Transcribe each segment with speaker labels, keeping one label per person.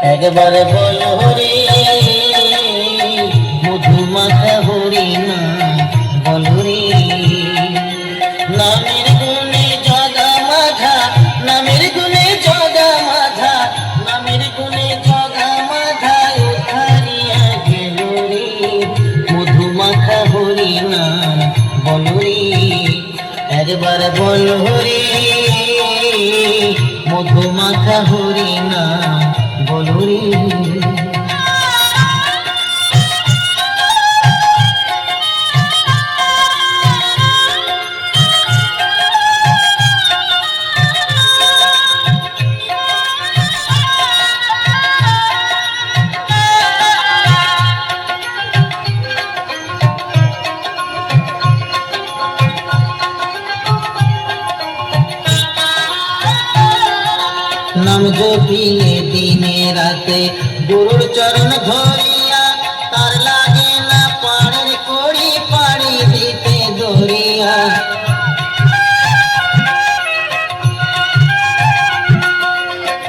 Speaker 1: একবারে বলো রে মধুমাখা হরি না বলো রে নামের গুণে জগা মাধা নামের গুণে জগা মাধা নামের গুণে জগা মাধা উঠারিয়া গেল রে মধুমাখা হরি না বলো রে একবার বলো রে মধুমাখা হরি না বলো রে নাম জপিলে দিনে রাতে গুরুর চরণ ধরিয়া তার লাগে না পাড়ের কড়ি পাড়ি দিতে দরিয়া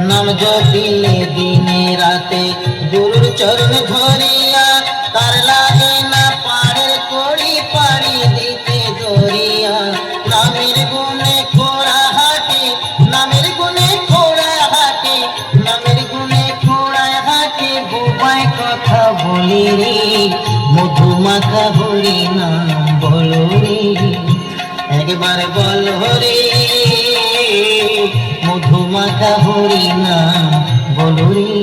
Speaker 1: নাম জপিলে দিনে রাতে গুরুর চরণ ধরিয়া তার লাগে না পাড়ের কড়ি পাড়ি দিতে দরিয়া নামের গুণে খোড়া হাটে নামের গুণে নামের গুণে খোড়ায় হাটে বোবায় কথা বলি রে মধুমাখা হরি না বলো রে একবার বলো রে মধুমাখা হরি না বলো রে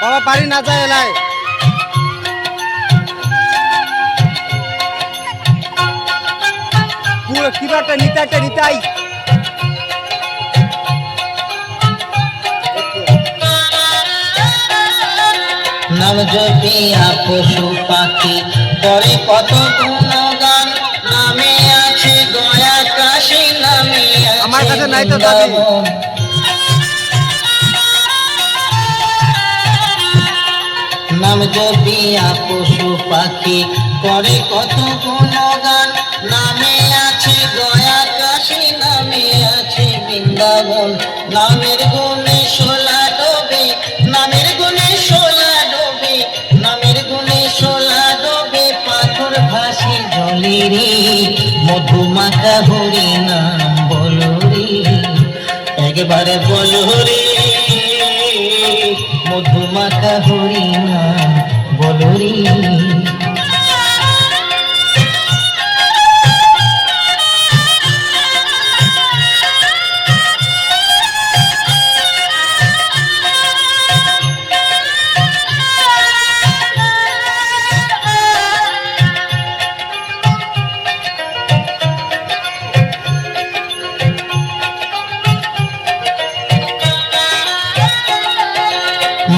Speaker 2: বাবা বাড়ি না যায় এলাই পুরো কিবারটা নিতাই
Speaker 1: নাম জপিয়া পশু পাখি করে কত গুণগান নামে আছে দয়া কাশী নামে
Speaker 2: আমার কাছে নাই তো দাবি
Speaker 1: নাম জপিয়া পশু পাখি করে কত গুণগান নামে আছে দয়া কাশী নামে আছে বৃন্দাবন নামের গুণে শোলা ডোবে নামের গুণে শোলা ডোবে নামের গুণে শোলা ডোবে পাথর ভাসি জলি রে মধুমাখা হরি নাম বলো রে একবারে বলো রে মধুমাখা হরি না বলো রে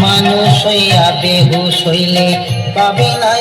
Speaker 1: মানুষ হইয়া বেহুশ হইলে পাবে না